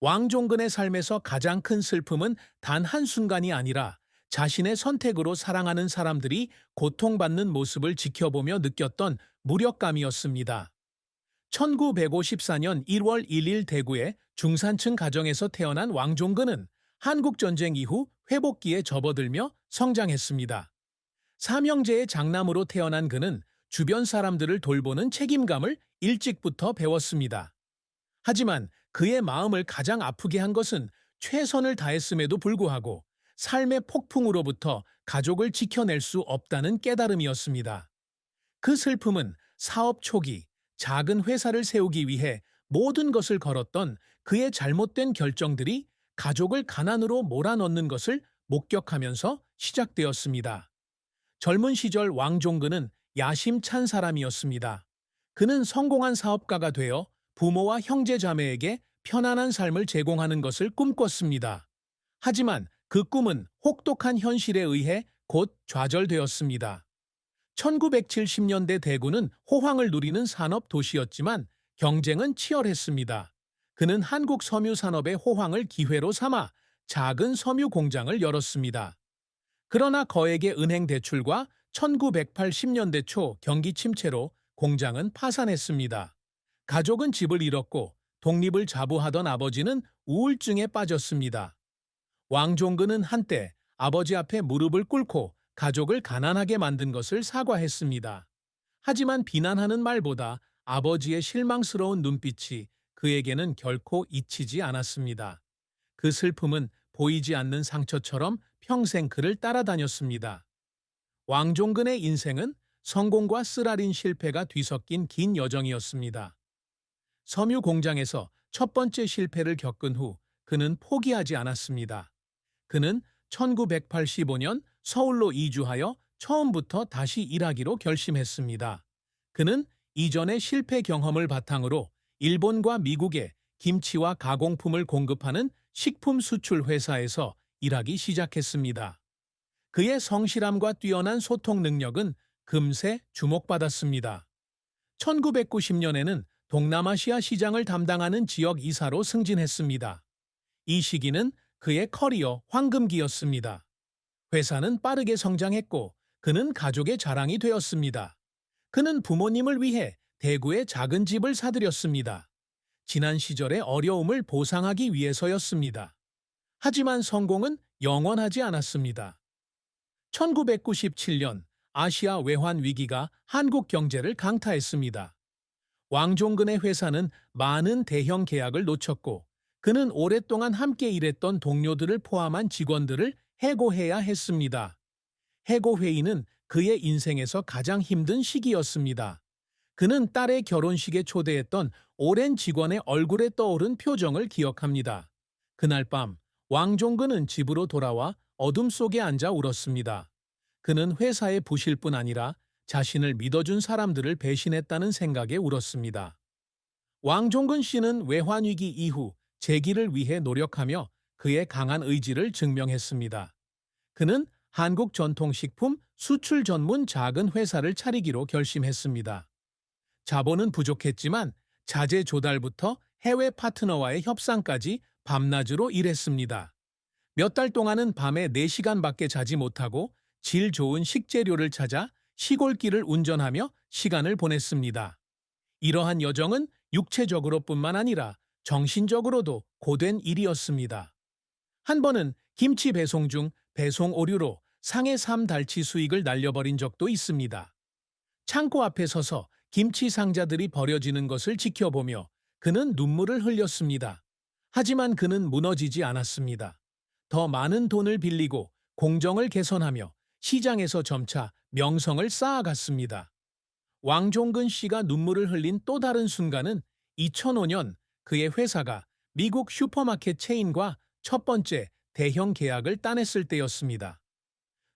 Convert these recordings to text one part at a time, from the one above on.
왕종근의 삶에서 가장 큰 슬픔은 단 한순간이 아니라 자신의 선택으로 사랑하는 사람들이 고통받는 모습을 지켜보며 느꼈던 무력감이었습니다. 1954년 1월 1일 대구의 중산층 가정에서 태어난 왕종근은 한국전쟁 이후 회복기에 접어들며 성장했습니다. 삼형제의 장남으로 태어난 그는 주변 사람들을 돌보는 책임감을 일찍부터 배웠습니다. 하지만 그의 마음을 가장 아프게 한 것은 최선을 다했음에도 불구하고 삶의 폭풍으로부터 가족을 지켜낼 수 없다는 깨달음이었습니다. 그 슬픔은 사업 초기 작은 회사를 세우기 위해 모든 것을 걸었던 그의 잘못된 결정들이 가족을 가난으로 몰아넣는 것을 목격하면서 시작되었습니다. 젊은 시절 왕종근은 야심찬 사람이었습니다. 그는 성공한 사업가가 되어 부모와 형제 자매에게 편안한 삶을 제공하는 것을 꿈꿨습니다. 하지만 그 꿈은 혹독한 현실에 의해 곧 좌절되었습니다. 1970년대 대구는 호황을 누리는 산업 도시였지만 경쟁은 치열했습니다. 그는 한국 섬유 산업의 호황을 기회로 삼아 작은 섬유 공장을 열었습니다. 그러나 거액의 은행 대출과 1980년대 초 경기 침체로 공장은 파산했습니다. 가족은 집을 잃었고 독립을 자부하던 아버지는 우울증에 빠졌습니다. 왕종근은 한때 아버지 앞에 무릎을 꿇고 가족을 가난하게 만든 것을 사과했습니다. 하지만 비난하는 말보다 아버지의 실망스러운 눈빛이 그에게는 결코 잊히지 않았습니다. 그 슬픔은 보이지 않는 상처처럼 평생 그를 따라다녔습니다. 왕종근의 인생은 성공과 쓰라린 실패가 뒤섞인 긴 여정이었습니다. 섬유 공장에서 첫 번째 실패를 겪은 후 그는 포기하지 않았습니다. 그는 1985년 서울로 이주하여 처음부터 다시 일하기로 결심했습니다. 그는 이전의 실패 경험을 바탕으로 일본과 미국에 김치와 가공품을 공급하는 식품 수출 회사에서 일하기 시작했습니다. 그의 성실함과 뛰어난 소통 능력은 금세 주목받았습니다. 1990년에는 동남아시아 시장을 담당하는 지역 이사로 승진했습니다. 이 시기는 그의 커리어 황금기였습니다. 회사는 빠르게 성장했고 그는 가족의 자랑이 되었습니다. 그는 부모님을 위해 대구에 작은 집을 사들였습니다. 지난 시절의 어려움을 보상하기 위해서였습니다. 하지만 성공은 영원하지 않았습니다. 1997년 아시아 외환 위기가 한국 경제를 강타했습니다. 왕종근의 회사는 많은 대형 계약을 놓쳤고 그는 오랫동안 함께 일했던 동료들을 포함한 직원들을 해고해야 했습니다. 해고회의는 그의 인생에서 가장 힘든 시기였습니다. 그는 딸의 결혼식에 초대했던 오랜 직원의 얼굴에 떠오른 표정을 기억합니다. 그날 밤 왕종근은 집으로 돌아와 어둠 속에 앉아 울었습니다. 그는 회사의 부실뿐 아니라 자신을 믿어준 사람들을 배신했다는 생각에 울었습니다. 왕종근 씨는 외환위기 이후 재기를 위해 노력하며 그의 강한 의지를 증명했습니다. 그는 한국 전통식품 수출 전문 작은 회사를 차리기로 결심했습니다. 자본은 부족했지만 자재 조달부터 해외 파트너와의 협상까지 밤낮으로 일했습니다. 몇 달 동안은 밤에 4시간밖에 자지 못하고 질 좋은 식재료를 찾아 시골길을 운전하며 시간을 보냈습니다. 이러한 여정은 육체적으로뿐만 아니라 정신적으로도 고된 일이었습니다. 한 번은 김치 배송 중 배송 오류로 상해 3달치 수익을 날려버린 적도 있습니다. 창고 앞에 서서 김치 상자들이 버려지는 것을 지켜보며 그는 눈물을 흘렸습니다. 하지만 그는 무너지지 않았습니다. 더 많은 돈을 빌리고 공정을 개선하며 시장에서 점차 명성을 쌓아갔습니다. 왕종근 씨가 눈물을 흘린 또 다른 순간은 2005년 그의 회사가 미국 슈퍼마켓 체인과 첫 번째 대형 계약을 따냈을 때였습니다.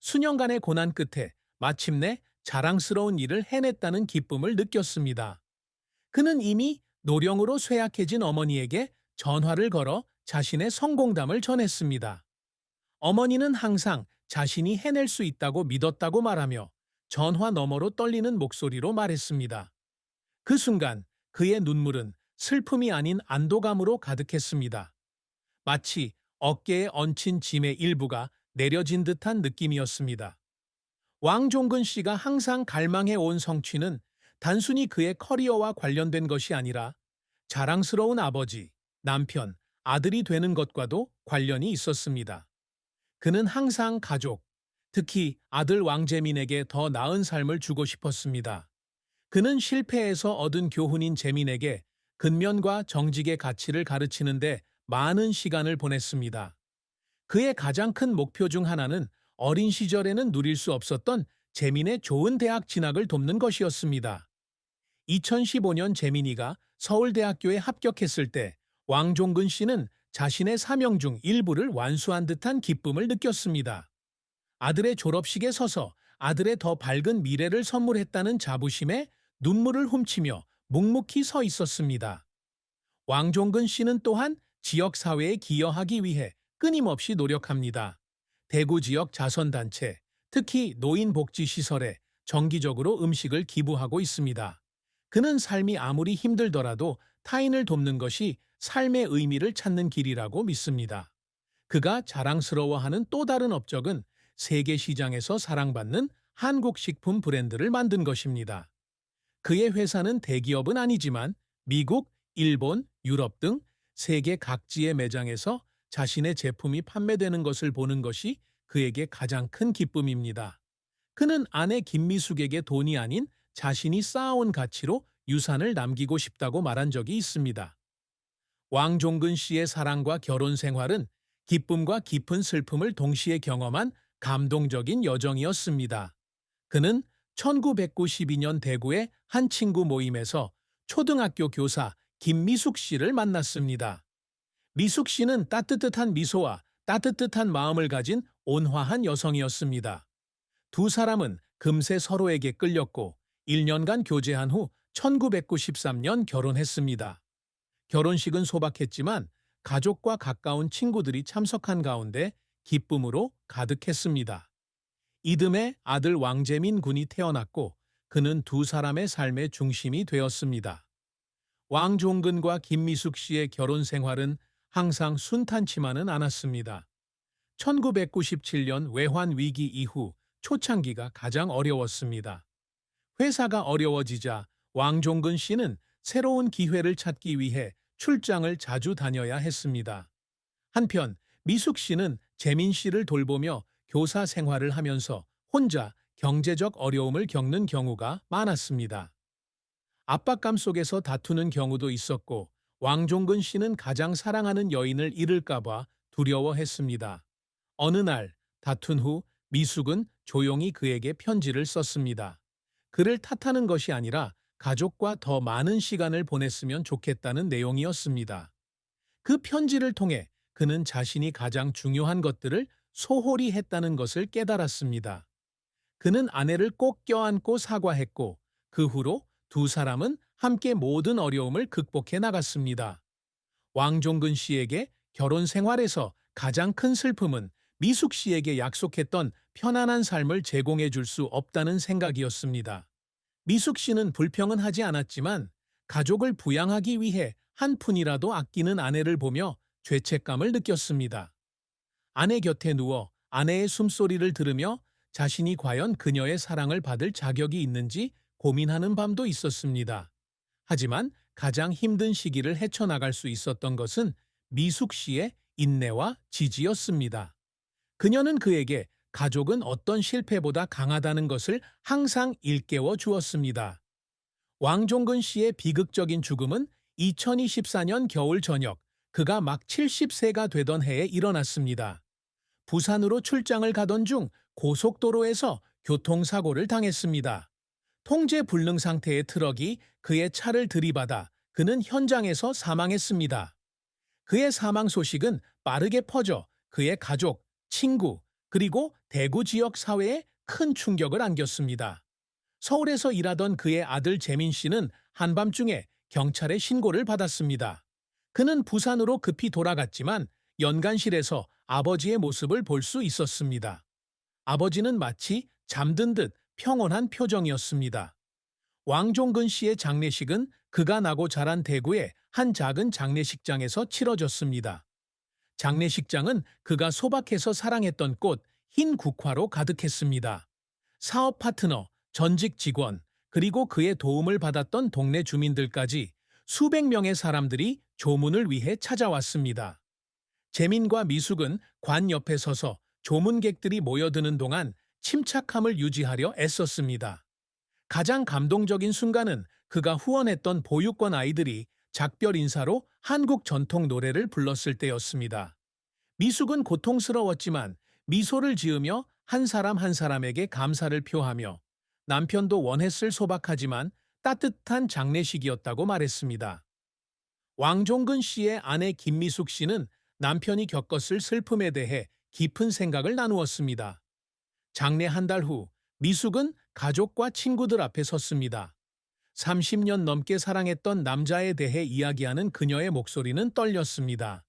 수년간의 고난 끝에 마침내 자랑스러운 일을 해냈다는 기쁨을 느꼈습니다. 그는 이미 노령으로 쇠약해진 어머니에게 전화를 걸어 자신의 성공담을 전했습니다. 어머니는 항상 자신이 해낼 수 있다고 믿었다고 말하며 전화 너머로 떨리는 목소리로 말했습니다. 그 순간 그의 눈물은 슬픔이 아닌 안도감으로 가득했습니다. 마치 어깨에 얹힌 짐의 일부가 내려진 듯한 느낌이었습니다. 왕종근 씨가 항상 갈망해 온 성취는 단순히 그의 커리어와 관련된 것이 아니라 자랑스러운 아버지, 남편, 아들이 되는 것과도 관련이 있었습니다. 그는 항상 가족, 특히 아들 왕재민에게 더 나은 삶을 주고 싶었습니다. 그는 실패에서 얻은 교훈인 재민에게 근면과 정직의 가치를 가르치는데 많은 시간을 보냈습니다. 그의 가장 큰 목표 중 하나는 어린 시절에는 누릴 수 없었던 재민의 좋은 대학 진학을 돕는 것이었습니다. 2015년 재민이가 서울대학교에 합격했을 때 왕종근 씨는 자신의 사명 중 일부를 완수한 듯한 기쁨을 느꼈습니다. 아들의 졸업식에 서서 아들의 더 밝은 미래를 선물했다는 자부심에 눈물을 훔치며 묵묵히 서 있었습니다. 왕종근 씨는 또한 지역사회에 기여하기 위해 끊임없이 노력합니다. 대구 지역 자선단체, 특히 노인복지시설에 정기적으로 음식을 기부하고 있습니다. 그는 삶이 아무리 힘들더라도 타인을 돕는 것이 삶의 의미를 찾는 길이라고 믿습니다. 그가 자랑스러워하는 또 다른 업적은 세계 시장에서 사랑받는 한국 식품 브랜드를 만든 것입니다. 그의 회사는 대기업은 아니지만 미국, 일본, 유럽 등 세계 각지의 매장에서 자신의 제품이 판매되는 것을 보는 것이 그에게 가장 큰 기쁨입니다. 그는 아내 김미숙에게 돈이 아닌 자신이 쌓아온 가치로 유산을 남기고 싶다고 말한 적이 있습니다. 왕종근 씨의 사랑과 결혼 생활은 기쁨과 깊은 슬픔을 동시에 경험한 감동적인 여정이었습니다. 그는 1992년 대구의 한 친구 모임에서 초등학교 교사 김미숙 씨를 만났습니다. 미숙 씨는 따뜻한 미소와 따뜻한 마음을 가진 온화한 여성이었습니다. 두 사람은 금세 서로에게 끌렸고 1년간 교제한 후 1993년 결혼했습니다. 결혼식은 소박했지만 가족과 가까운 친구들이 참석한 가운데 기쁨으로 가득했습니다. 이듬해 아들 왕재민 군이 태어났고 그는 두 사람의 삶의 중심이 되었습니다. 왕종근과 김미숙 씨의 결혼 생활은 항상 순탄치만은 않았습니다. 1997년 외환 위기 이후 초창기가 가장 어려웠습니다. 회사가 어려워지자 왕종근 씨는 새로운 기회를 찾기 위해 출장을 자주 다녀야 했습니다. 한편 미숙 씨는 재민 씨를 돌보며 교사 생활을 하면서 혼자 경제적 어려움을 겪는 경우가 많았습니다. 압박감 속에서 다투는 경우도 있었고 왕종근 씨는 가장 사랑하는 여인을 잃을까봐 두려워했습니다. 어느 날 다툰 후 미숙은 조용히 그에게 편지를 썼습니다. 그를 탓하는 것이 아니라 가족과 더 많은 시간을 보냈으면 좋겠다는 내용이었습니다. 그 편지를 통해 그는 자신이 가장 중요한 것들을 소홀히 했다는 것을 깨달았습니다. 그는 아내를 꼭 껴안고 사과했고 그 후로 두 사람은 함께 모든 어려움을 극복해 나갔습니다. 왕종근 씨에게 결혼 생활에서 가장 큰 슬픔은 미숙 씨에게 약속했던 편안한 삶을 제공해 줄 수 없다는 생각이었습니다. 미숙 씨는 불평은 하지 않았지만 가족을 부양하기 위해 한 푼이라도 아끼는 아내를 보며 죄책감을 느꼈습니다. 아내 곁에 누워 아내의 숨소리를 들으며 자신이 과연 그녀의 사랑을 받을 자격이 있는지 고민하는 밤도 있었습니다. 하지만 가장 힘든 시기를 헤쳐나갈 수 있었던 것은 미숙 씨의 인내와 지지였습니다. 그녀는 그에게 가족은 어떤 실패보다 강하다는 것을 항상 일깨워 주었습니다. 왕종근 씨의 비극적인 죽음은 2024년 겨울 저녁, 그가 막 70세가 되던 해에 일어났습니다. 부산으로 출장을 가던 중 고속도로에서 교통사고를 당했습니다. 통제 불능 상태의 트럭이 그의 차를 들이받아 그는 현장에서 사망했습니다. 그의 사망 소식은 빠르게 퍼져 그의 가족, 친구, 그리고 대구 지역 사회에 큰 충격을 안겼습니다. 서울에서 일하던 그의 아들 재민 씨는 한밤중에 경찰에 신고를 받았습니다. 그는 부산으로 급히 돌아갔지만 연간실에서 아버지의 모습을 볼 수 있었습니다. 아버지는 마치 잠든 듯 평온한 표정이었습니다. 왕종근 씨의 장례식은 그가 나고 자란 대구의 한 작은 장례식장에서 치러졌습니다. 장례식장은 그가 소박해서 사랑했던 꽃, 흰 국화로 가득했습니다. 사업 파트너, 전직 직원, 그리고 그의 도움을 받았던 동네 주민들까지 수백 명의 사람들이 조문을 위해 찾아왔습니다. 재민과 미숙은 관 옆에 서서 조문객들이 모여드는 동안 침착함을 유지하려 애썼습니다. 가장 감동적인 순간은 그가 후원했던 보육원 아이들이 작별 인사로 한국 전통 노래를 불렀을 때였습니다. 미숙은 고통스러웠지만 미소를 지으며 한 사람 한 사람에게 감사를 표하며 남편도 원했을 소박하지만 따뜻한 장례식이었다고 말했습니다. 왕종근 씨의 아내 김미숙 씨는 남편이 겪었을 슬픔에 대해 깊은 생각을 나누었습니다. 장례 한 달 후, 미숙은 가족과 친구들 앞에 섰습니다. 30년 넘게 사랑했던 남자에 대해 이야기하는 그녀의 목소리는 떨렸습니다.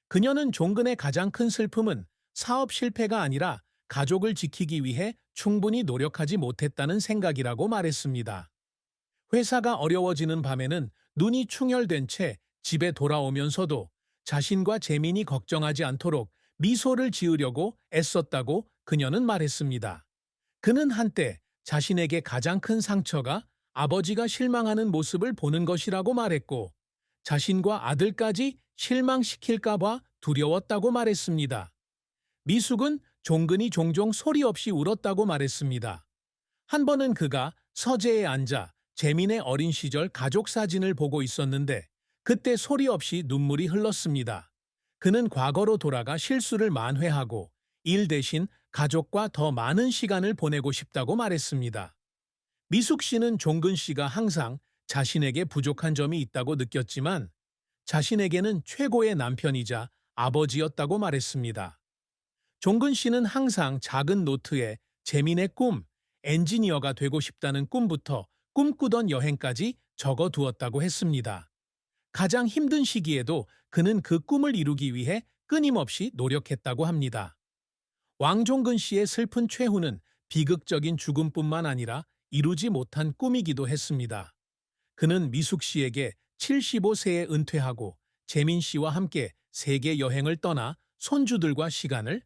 그녀는 종근의 가장 큰 슬픔은 사업 실패가 아니라 가족을 지키기 위해 충분히 노력하지 못했다는 생각이라고 말했습니다. 회사가 어려워지는 밤에는 눈이 충혈된 채 집에 돌아오면서도 자신과 재민이 걱정하지 않도록 미소를 지으려고 애썼다고 그녀는 말했습니다. 그는 한때 자신에게 가장 큰 상처가 아버지가 실망하는 모습을 보는 것이라고 말했고, 자신과 아들까지 실망시킬까봐 두려웠다고 말했습니다. 미숙은 종근이 종종 소리 없이 울었다고 말했습니다. 한 번은 그가 서재에 앉아 재민의 어린 시절 가족 사진을 보고 있었는데 그때 소리 없이 눈물이 흘렀습니다. 그는 과거로 돌아가 실수를 만회하고 일 대신 가족과 더 많은 시간을 보내고 싶다고 말했습니다. 미숙 씨는 종근 씨가 항상 자신에게 부족한 점이 있다고 느꼈지만 자신에게는 최고의 남편이자 아버지였다고 말했습니다. 종근 씨는 항상 작은 노트에 재민의 꿈, 엔지니어가 되고 싶다는 꿈부터 꿈꾸던 여행까지 적어두었다고 했습니다. 가장 힘든 시기에도 그는 그 꿈을 이루기 위해 끊임없이 노력했다고 합니다. 왕종근 씨의 슬픈 최후는 비극적인 죽음뿐만 아니라 이루지 못한 꿈이기도 했습니다. 그는 미숙 씨에게 75세에 은퇴하고 재민 씨와 함께 세계 여행을 떠나 손주들과 시간을